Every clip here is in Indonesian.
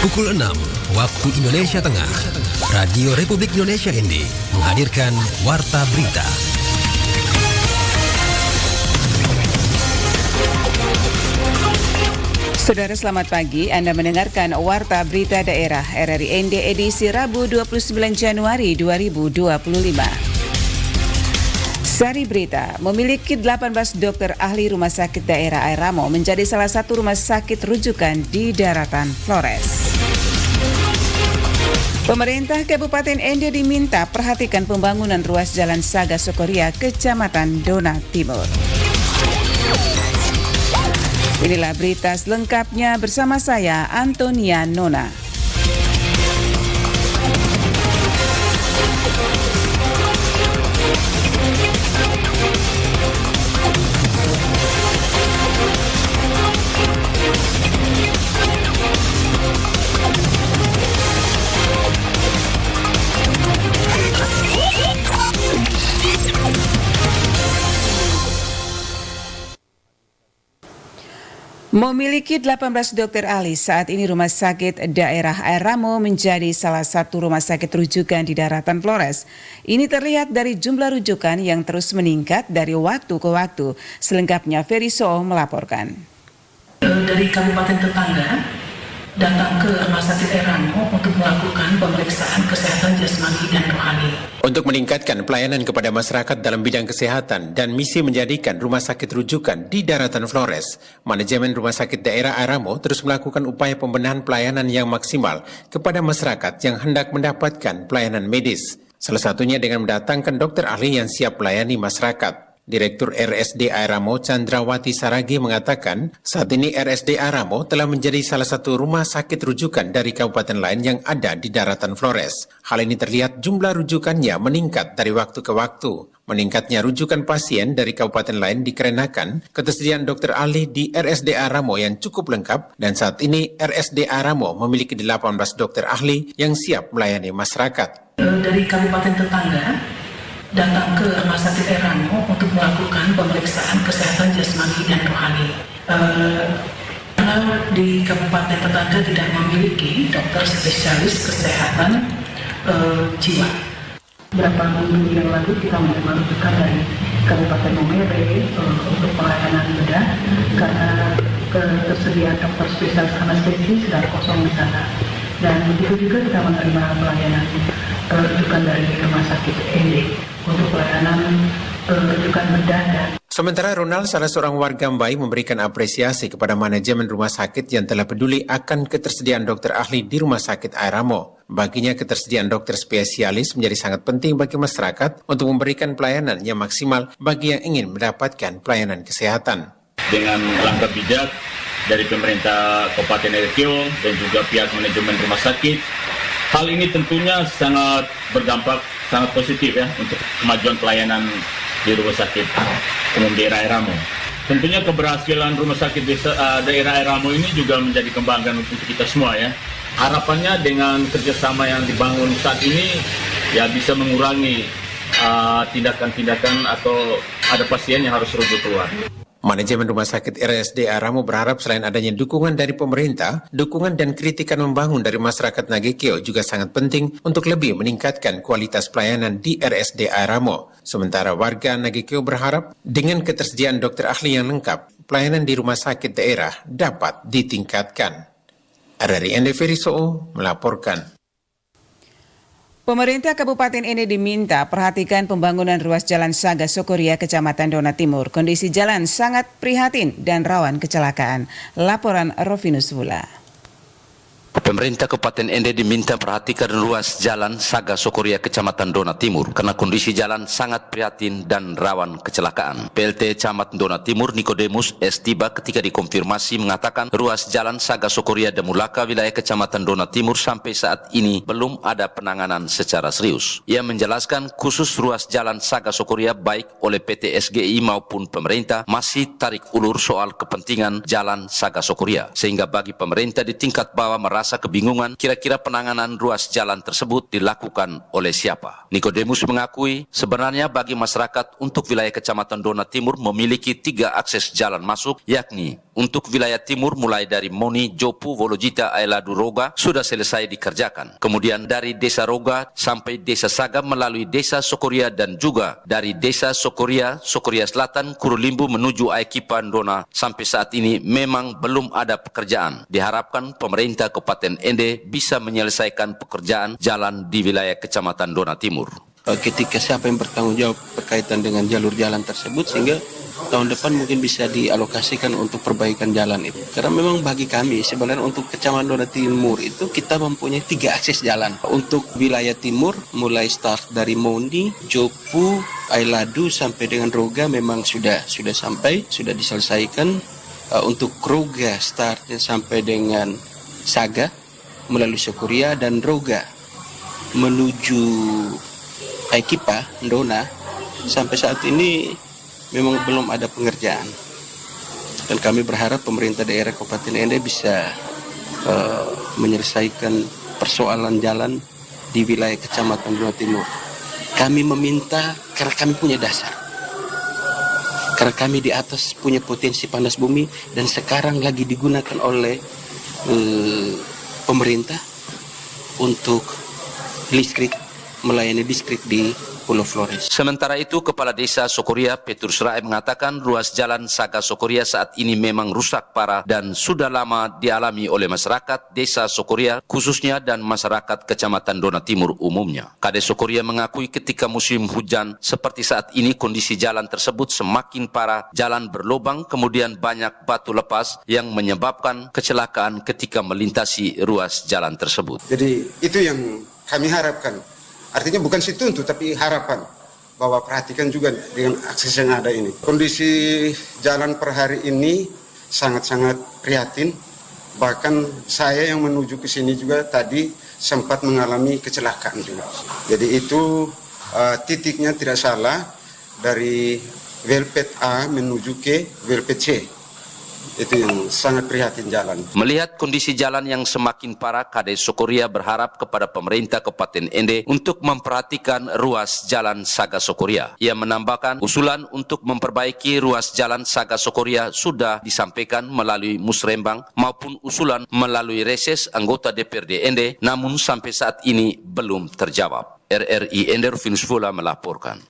Pukul 6 waktu Indonesia Tengah, Radio Republik Indonesia ND menghadirkan Warta Berita. Saudara selamat pagi, Anda mendengarkan Warta Berita Daerah RRI ND edisi Rabu 29 Januari 2025. Sari berita, memiliki 18 dokter ahli rumah sakit daerah Air Ramo menjadi salah satu rumah sakit rujukan di daratan Flores. Pemerintah Kabupaten ND diminta perhatikan pembangunan ruas Jalan Saga Sokoria, Kecamatan Dona Timur. Inilah berita selengkapnya bersama saya, Antonia Nona. Memiliki 18 dokter ahli, saat ini Rumah Sakit Daerah Air Ramo menjadi salah satu rumah sakit rujukan di daratan Flores. Ini terlihat dari jumlah rujukan yang terus meningkat dari waktu ke waktu. Selengkapnya Ferry Soe melaporkan. Dari kabupaten tetangga datang ke Rumah Sakit Air Ramo untuk melakukan pemeriksaan kesehatan jasmani dan rohani. Untuk meningkatkan pelayanan kepada masyarakat dalam bidang kesehatan dan misi menjadikan rumah sakit rujukan di daratan Flores, manajemen Rumah Sakit Daerah Air Ramo terus melakukan upaya pembenahan pelayanan yang maksimal kepada masyarakat yang hendak mendapatkan pelayanan medis. Salah satunya dengan mendatangkan dokter ahli yang siap melayani masyarakat. Direktur RSD Air Ramo Chandrawati Saragi mengatakan, saat ini RSD Air Ramo telah menjadi salah satu rumah sakit rujukan dari kabupaten lain yang ada di daratan Flores. Hal ini terlihat jumlah rujukannya meningkat dari waktu ke waktu. Meningkatnya rujukan pasien dari kabupaten lain dikarenakan ketersediaan dokter ahli di RSD Air Ramo yang cukup lengkap, dan saat ini RSD Air Ramo memiliki 18 dokter ahli yang siap melayani masyarakat. Dari kabupaten tetangga datang ke Rumah Sakit Air Ramo untuk melakukan pemeriksaan kesehatan jasmani dan rohani. Karena di kabupaten tetangga tidak memiliki dokter spesialis kesehatan jiwa. Beberapa minggu yang lalu kita menerima rujukan dari Kabupaten Momere untuk pelayanan bedah karena ketersediaan dokter spesialis anestesi sedang kosong di sana. Dan begitu juga kita menerima pelayanan rujukan dari Rumah Sakit ND untuk pelayanan rujukan bedah dan. Sementara Ronald, salah seorang warga Mbai, memberikan apresiasi kepada manajemen rumah sakit yang telah peduli akan ketersediaan dokter ahli di Rumah Sakit Air Ramo. Baginya ketersediaan dokter spesialis menjadi sangat penting bagi masyarakat untuk memberikan pelayanan yang maksimal bagi yang ingin mendapatkan pelayanan kesehatan. Dengan langkah bijak dari pemerintah Kabupaten Erkio dan juga pihak manajemen rumah sakit, hal ini tentunya sangat berdampak sangat positif ya untuk kemajuan pelayanan di Rumah Sakit Umum Daerah Air Ramo. Tentunya keberhasilan Rumah Sakit Daerah Air Ramo ini juga menjadi kebanggaan untuk kita semua ya. Harapannya dengan kerjasama yang dibangun saat ini ya bisa mengurangi tindakan-tindakan atau ada pasien yang harus rujuk keluar. Manajemen Rumah Sakit RSD Air Ramo berharap selain adanya dukungan dari pemerintah, dukungan dan kritikan membangun dari masyarakat Nagekeo juga sangat penting untuk lebih meningkatkan kualitas pelayanan di RSD Air Ramo. Sementara warga Nagekeo berharap dengan ketersediaan dokter ahli yang lengkap, pelayanan di rumah sakit daerah dapat ditingkatkan. RRI ND Ferry Soe melaporkan. Pemerintah Kabupaten ini diminta perhatikan pembangunan ruas Jalan Saga Sokoria, Kecamatan Dona Timur. Kondisi jalan sangat prihatin dan rawan kecelakaan. Laporan Rovinus Wula. Pemerintah Kabupaten ND diminta perhatikan ruas Jalan Saga Sokoria, Kecamatan Dona Timur karena kondisi jalan sangat prihatin dan rawan kecelakaan. PLT Camat Dona Timur Nikodemus S. tiba ketika dikonfirmasi mengatakan ruas Jalan Saga Sokoria Demulaka wilayah Kecamatan Dona Timur sampai saat ini belum ada penanganan secara serius. Ia menjelaskan khusus ruas Jalan Saga Sokoria baik oleh PT SGI maupun pemerintah masih tarik ulur soal kepentingan Jalan Saga Sokoria, sehingga bagi pemerintah di tingkat bawah merasa kebingungan kira-kira penanganan ruas jalan tersebut dilakukan oleh siapa. Nikodemus mengakui sebenarnya bagi masyarakat untuk wilayah Kecamatan Dona Timur memiliki 3 akses jalan masuk, yakni Untuk wilayah timur mulai dari Moni, Jopu, Wolojita, Ailadu, Roga sudah selesai dikerjakan. Kemudian dari Desa Roga sampai Desa Saga melalui Desa Sokoria dan juga dari Desa Sokoria, Sokoria Selatan, Kurulimbu menuju Aikipa, Ndona sampai saat ini memang belum ada pekerjaan. Diharapkan pemerintah Kabupaten Ende bisa menyelesaikan pekerjaan jalan di wilayah Kecamatan Ndona Timur. Ketika siapa yang bertanggung jawab berkaitan dengan jalur jalan tersebut, sehingga tahun depan mungkin bisa dialokasikan untuk perbaikan jalan itu. Karena memang bagi kami sebenarnya untuk Kecamatan Ndona Timur itu kita mempunyai 3 akses jalan. Untuk wilayah timur mulai start dari Moni, Jopu, Ailadu sampai dengan Roga memang sudah sampai, sudah diselesaikan. Untuk Roga startnya sampai dengan Saga melalui Sokoria dan Roga menuju Aikipa, Ndona, sampai saat ini memang belum ada pengerjaan. Dan kami berharap pemerintah daerah Kabupaten Ende bisa menyelesaikan persoalan jalan di wilayah Kecamatan Ndona Timur. Kami meminta karena kami punya dasar. Karena kami di atas punya potensi panas bumi dan sekarang lagi digunakan oleh pemerintah untuk listrik, melayani listrik di Pulau Flores. Sementara itu, Kepala Desa Sokoria Petrus Rai mengatakan ruas jalan Saga Sokoria saat ini memang rusak parah dan sudah lama dialami oleh masyarakat Desa Sokoria khususnya dan masyarakat Kecamatan Ndona Timur umumnya. Kades Sokoria mengakui ketika musim hujan seperti saat ini kondisi jalan tersebut semakin parah, jalan berlubang, kemudian banyak batu lepas yang menyebabkan kecelakaan ketika melintasi ruas jalan tersebut. Jadi itu yang kami harapkan. Artinya bukan situntut tapi harapan bahwa perhatikan juga dengan akses yang ada ini. Kondisi jalan per hari ini sangat-sangat prihatin. Bahkan saya yang menuju ke sini juga tadi sempat mengalami kecelakaan juga. Jadi itu titiknya tidak salah dari Welpet A menuju ke Welpet C. Itu yang sangat prihatin jalan. Melihat kondisi jalan yang semakin parah, Kades Sokoria berharap kepada pemerintah Kabupaten Ende untuk memperhatikan ruas jalan Saga Sokoria. Ia menambahkan usulan untuk memperbaiki ruas jalan Saga Sokoria sudah disampaikan melalui musrembang maupun usulan melalui reses anggota DPRD Ende, namun sampai saat ini belum terjawab. RRI Ende Rufinus Vola melaporkan.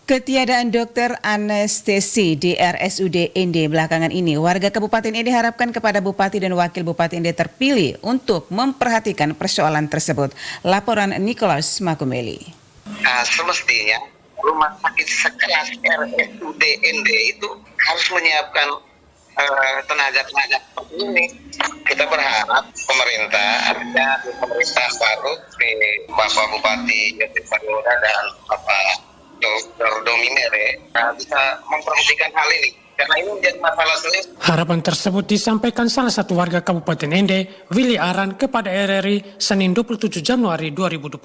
Ketiadaan dokter anestesi di RSUD Ende belakangan ini, warga Kabupaten Ende harapkan kepada Bupati dan Wakil Bupati Ende terpilih untuk memperhatikan persoalan tersebut. Laporan Nikolaus Makumeli. Semestinya rumah sakit sekelas RSUD Ende itu harus menyiapkan tenaga-tenaga seperti ini. Kita berharap pemerintah, artinya pemerintah baru di Bapak Bupati Yosef Madura dan Bapak Dr. Dominere bisa memperhatikan hal ini karena ini menjadi masalah serius. Harapan tersebut disampaikan salah satu warga Kabupaten Ende, Willy Aran, kepada RRI Senin 27 Januari 2025.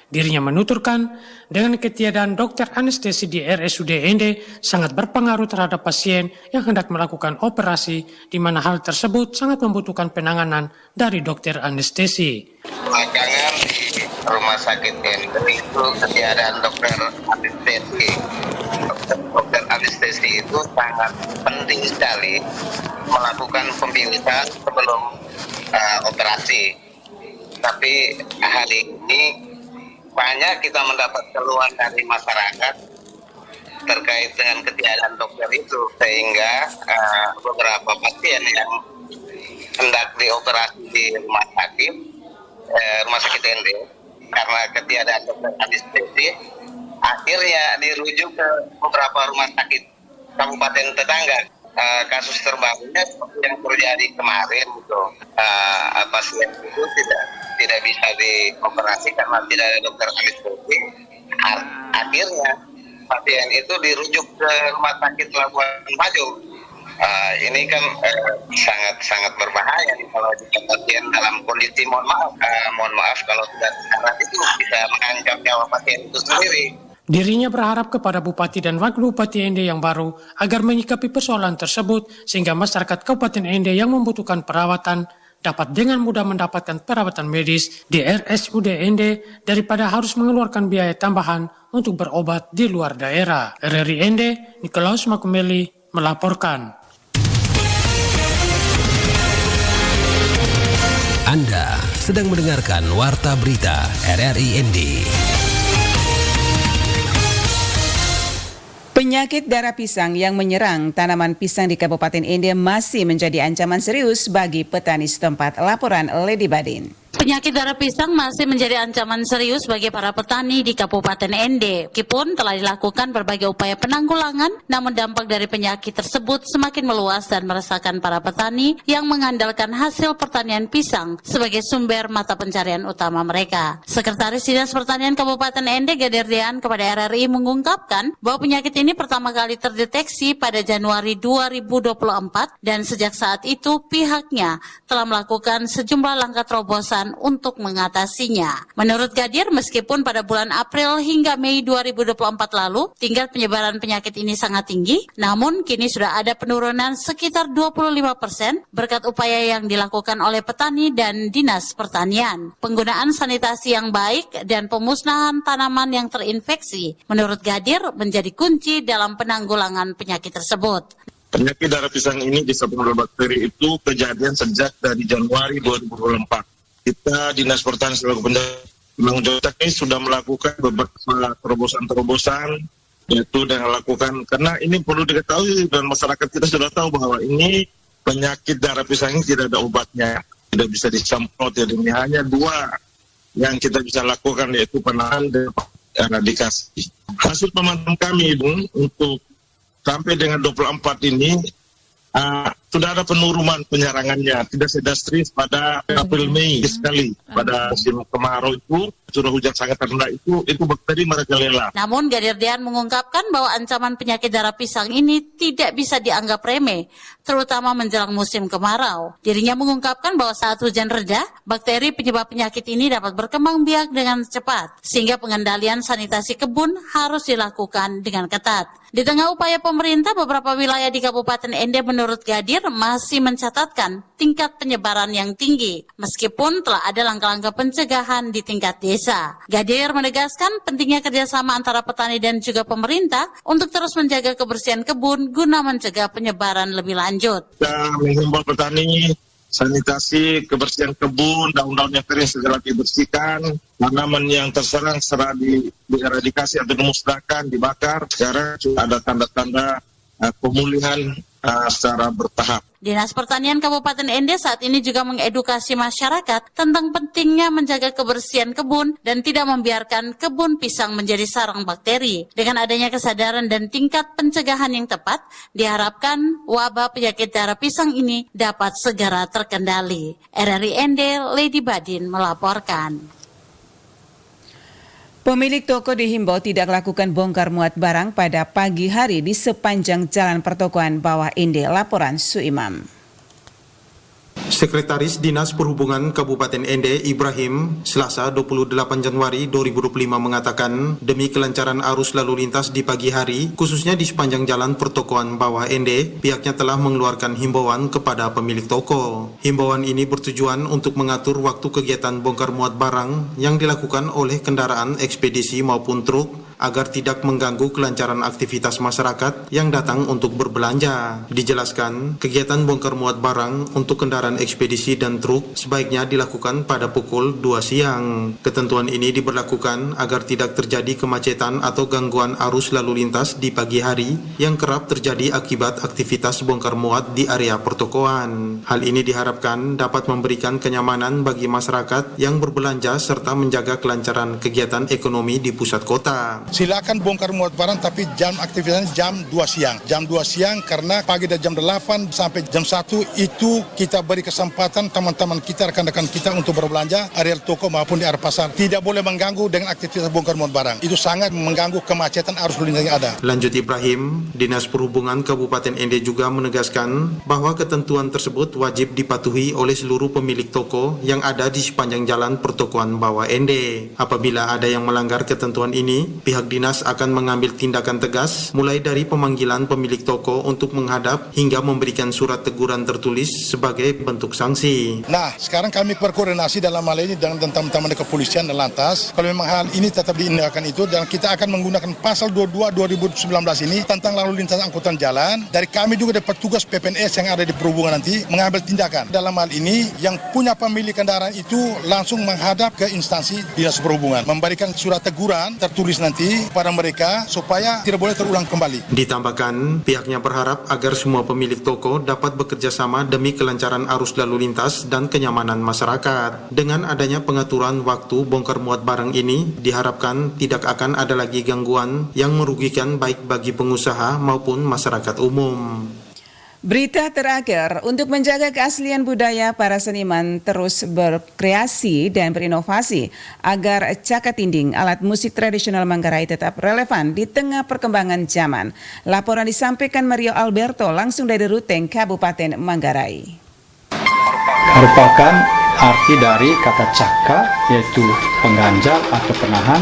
Dirinya menuturkan dengan ketiadaan dokter anestesi di RSUD Ende sangat berpengaruh terhadap pasien yang hendak melakukan operasi, di mana hal tersebut sangat membutuhkan penanganan dari dokter anestesi. Belakangan di rumah sakit Ende itu ketiadaan dokter anestesi. Dokter anestesi itu sangat penting sekali melakukan pembiusan sebelum operasi. Tapi hari ini banyak kita mendapat keluhan dari masyarakat terkait dengan ketiadaan dokter itu, sehingga beberapa pasien yang hendak dioperasi di rumah sakit Ende karena ketiadaan dokter anestesi akhirnya dirujuk ke beberapa rumah sakit kabupaten tetangga. Kasus terbarunya seperti yang terjadi kemarin itu, pasien itu tidak bisa dioperasi karena tidak ada dokter anestesi. Akhirnya pasien itu dirujuk ke rumah sakit Labuan Bajo. Ini kan sangat berbahaya nih kalau pasien dalam kondisi mohon maaf kalau tidak sekarang itu bisa mengancam nyawa pasien itu sendiri. Dirinya berharap kepada Bupati dan Wakil Bupati Ende yang baru agar menyikapi persoalan tersebut sehingga masyarakat Kabupaten Ende yang membutuhkan perawatan dapat dengan mudah mendapatkan perawatan medis di RSUD Ende daripada harus mengeluarkan biaya tambahan untuk berobat di luar daerah. RRI Ende, Nikolaus Makumeli, melaporkan. Anda sedang mendengarkan Warta Berita RRI ND. Penyakit darah pisang yang menyerang tanaman pisang di Kabupaten Ende masih menjadi ancaman serius bagi petani setempat. Laporan Lady Badin. Penyakit darah pisang masih menjadi ancaman serius bagi para petani di Kabupaten Ende. Meskipun telah dilakukan berbagai upaya penanggulangan, namun dampak dari penyakit tersebut semakin meluas dan meresahkan para petani yang mengandalkan hasil pertanian pisang sebagai sumber mata pencarian utama mereka. Sekretaris Dinas Pertanian Kabupaten Ende, Gaderdian, kepada RRI mengungkapkan bahwa penyakit ini pertama kali terdeteksi pada Januari 2024 dan sejak saat itu pihaknya telah melakukan sejumlah langkah terobosan untuk mengatasinya. Menurut Gadir, meskipun pada bulan April hingga Mei 2024 lalu tingkat penyebaran penyakit ini sangat tinggi, namun kini sudah ada penurunan sekitar 25% berkat upaya yang dilakukan oleh petani dan Dinas Pertanian. Penggunaan sanitasi yang baik dan pemusnahan tanaman yang terinfeksi menurut Gadir menjadi kunci dalam penanggulangan penyakit tersebut. Penyakit darah pisang ini disebabkan oleh bakteri itu kejadian sejak dari Januari 2024. Kita Dinas Pertanian selaku penanggung jawab teknis sudah melakukan beberapa terobosan-terobosan, yaitu dengan lakukan, karena ini perlu diketahui dan masyarakat kita sudah tahu bahwa ini penyakit darah pisang ini tidak ada obatnya, tidak bisa disemprot, jadi ini hanya dua yang kita bisa lakukan, yaitu penahan dan eradikasi. Hasil pemantauan kami untuk sampai dengan 24 ini sudah ada penurunan penyerangannya, tidak sedastris pada April-Mei sekali. Pada musim kemarau itu, curah hujan sangat rendah itu bakteri merajalela. Namun Gadirdian mengungkapkan bahwa ancaman penyakit darah pisang ini tidak bisa dianggap remeh, terutama menjelang musim kemarau. Dirinya mengungkapkan bahwa saat hujan reda, bakteri penyebab penyakit ini dapat berkembang biak dengan cepat, sehingga pengendalian sanitasi kebun harus dilakukan dengan ketat. Di tengah upaya pemerintah, beberapa wilayah di Kabupaten Ende menurut Gadir masih mencatatkan tingkat penyebaran yang tinggi, meskipun telah ada langkah-langkah pencegahan di tingkat desa. Gadir menegaskan pentingnya kerjasama antara petani dan juga pemerintah untuk terus menjaga kebersihan kebun guna mencegah penyebaran lebih lanjut. Kita menghimbau petani, sanitasi, kebersihan kebun, daun-daun yang kering segera dibersihkan, tanaman yang terserang segera dieradikasi atau dimusnahkan, dibakar. Sekarang ada tanda-tanda pemulihan secara bertahap. Dinas Pertanian Kabupaten Ende saat ini juga mengedukasi masyarakat tentang pentingnya menjaga kebersihan kebun dan tidak membiarkan kebun pisang menjadi sarang bakteri. Dengan adanya kesadaran dan tingkat pencegahan yang tepat, diharapkan wabah penyakit darah pisang ini dapat segera terkendali. RRI Ende, Lady Badin melaporkan. Pemilik toko dihimbau tidak lakukan bongkar muat barang pada pagi hari di sepanjang jalan pertokoan Bawah Ende. Laporan Suimam. Sekretaris Dinas Perhubungan Kabupaten Ende Ibrahim Selasa 28 Januari 2025 mengatakan demi kelancaran arus lalu lintas di pagi hari khususnya di sepanjang jalan pertokoan Bawah Ende, pihaknya telah mengeluarkan himbauan kepada pemilik toko. Himbauan ini bertujuan untuk mengatur waktu kegiatan bongkar muat barang yang dilakukan oleh kendaraan ekspedisi maupun truk agar tidak mengganggu kelancaran aktivitas masyarakat yang datang untuk berbelanja. Dijelaskan, kegiatan bongkar muat barang untuk kendaraan ekspedisi dan truk sebaiknya dilakukan pada pukul 2 siang. Ketentuan ini diberlakukan agar tidak terjadi kemacetan atau gangguan arus lalu lintas di pagi hari yang kerap terjadi akibat aktivitas bongkar muat di area pertokoan. Hal ini diharapkan dapat memberikan kenyamanan bagi masyarakat yang berbelanja serta menjaga kelancaran kegiatan ekonomi di pusat kota. Silakan bongkar muat barang, tapi jam aktivitasnya jam 2 siang. Jam 2 siang karena pagi dari jam 8 sampai jam 1 itu kita beri kesempatan teman-teman kita, rekan-rekan kita untuk berbelanja area toko maupun di area pasar. Tidak boleh mengganggu dengan aktivitas bongkar muat barang. Itu sangat mengganggu kemacetan arus lalu lintas yang ada. Lanjut Ibrahim, Dinas Perhubungan Kabupaten Ende juga menegaskan bahwa ketentuan tersebut wajib dipatuhi oleh seluruh pemilik toko yang ada di sepanjang jalan pertokoan Bawah Ende. Apabila ada yang melanggar ketentuan ini, pihak pihak dinas akan mengambil tindakan tegas mulai dari pemanggilan pemilik toko untuk menghadap hingga memberikan surat teguran tertulis sebagai bentuk sanksi. Nah, sekarang kami berkoordinasi dalam hal ini dengan teman-teman kepolisian dan lantas. Kalau memang hal ini tetap diindahkan itu, dan kita akan menggunakan pasal 22 2019 ini tentang lalu lintas angkutan jalan. Dari kami juga ada petugas PPNS yang ada di perhubungan nanti mengambil tindakan. Dalam hal ini, yang punya pemilik kendaraan itu langsung menghadap ke instansi dinas perhubungan, memberikan surat teguran tertulis nanti pada mereka supaya tidak boleh terulang kembali. Ditambahkan, pihaknya berharap agar semua pemilik toko dapat bekerja sama demi kelancaran arus lalu lintas dan kenyamanan masyarakat. Dengan adanya pengaturan waktu bongkar muat barang ini, diharapkan tidak akan ada lagi gangguan yang merugikan baik bagi pengusaha maupun masyarakat umum. Berita terakhir, untuk menjaga keaslian budaya, para seniman terus berkreasi dan berinovasi agar cakatinding, alat musik tradisional Manggarai, tetap relevan di tengah perkembangan zaman. Laporan disampaikan Mario Alberto langsung dari Ruteng, Kabupaten Manggarai. Merupakan arti dari kata caka, yaitu pengganjal atau penahan,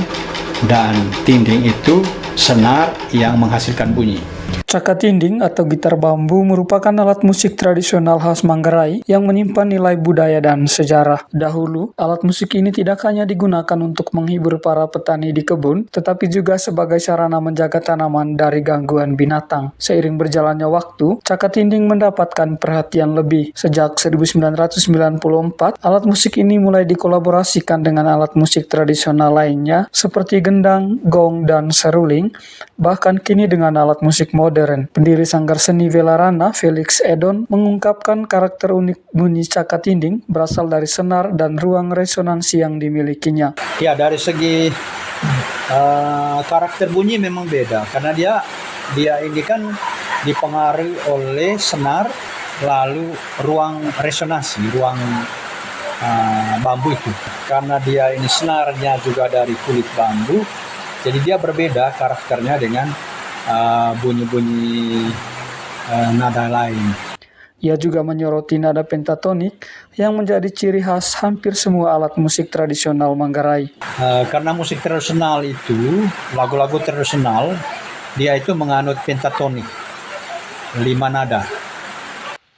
dan tinding itu senar yang menghasilkan bunyi. Cakatinding atau gitar bambu merupakan alat musik tradisional khas Manggarai yang menyimpan nilai budaya dan sejarah. Dahulu, alat musik ini tidak hanya digunakan untuk menghibur para petani di kebun, tetapi juga sebagai sarana menjaga tanaman dari gangguan binatang. Seiring berjalannya waktu, cakatinding mendapatkan perhatian lebih. Sejak 1994, alat musik ini mulai dikolaborasikan dengan alat musik tradisional lainnya seperti gendang, gong, dan seruling, bahkan kini dengan alat musik modern. Pendiri Sanggar Seni Velarana, Felix Edon, mengungkapkan karakter unik bunyi cakatinding berasal dari senar dan ruang resonansi yang dimilikinya. Ya, dari segi karakter bunyi memang beda, karena dia ini kan dipengaruhi oleh senar, lalu ruang resonansi, ruang bambu itu. Karena dia ini senarnya juga dari kulit bambu, jadi dia berbeda karakternya dengan bunyi-bunyi nada lain. Ia juga menyoroti nada pentatonik yang menjadi ciri khas hampir semua alat musik tradisional Manggarai. Karena musik tradisional itu, lagu-lagu tradisional, dia itu menganut pentatonik, 5 nada.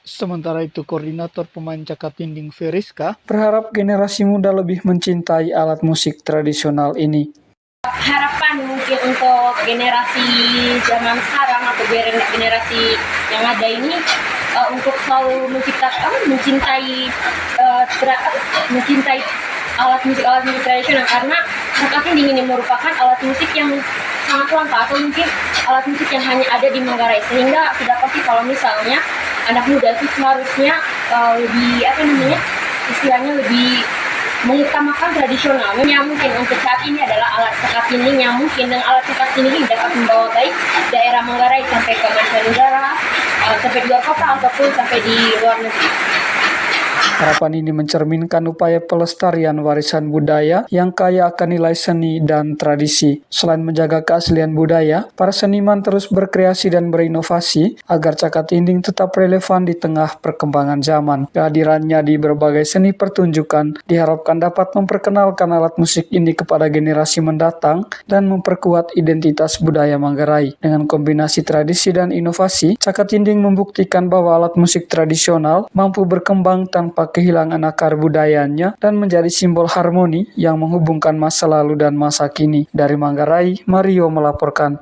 Sementara itu, koordinator pemain cakatinding Feriska berharap generasi muda lebih mencintai alat musik tradisional ini. Harapan mungkin untuk generasi zaman sekarang atau generasi yang ada ini untuk selalu mencintai alat musik tradisional, karena cakatinding ini merupakan alat musik yang sangat langka atau mungkin alat musik yang hanya ada di Manggarai, sehingga sudah pasti kalau misalnya anak muda itu seharusnya lebih mengutamakan tradisional. Yang mungkin untuk saat ini adalah alat cakatinding, yang mungkin dengan alat cakatinding ini dapat membawa baik daerah Manggarai sampai ke mancanegara, sampai di luar kota ataupun sampai di luar negeri. Harapan ini mencerminkan upaya pelestarian warisan budaya yang kaya akan nilai seni dan tradisi. Selain menjaga keaslian budaya, para seniman terus berkreasi dan berinovasi agar cakatinding tetap relevan di tengah perkembangan zaman. Kehadirannya di berbagai seni pertunjukan diharapkan dapat memperkenalkan alat musik ini kepada generasi mendatang dan memperkuat identitas budaya Manggarai. Dengan kombinasi tradisi dan inovasi, cakatinding membuktikan bahwa alat musik tradisional mampu berkembang tanpa kehilangan akar budayanya dan menjadi simbol harmoni yang menghubungkan masa lalu dan masa kini. Dari Manggarai, Mario melaporkan.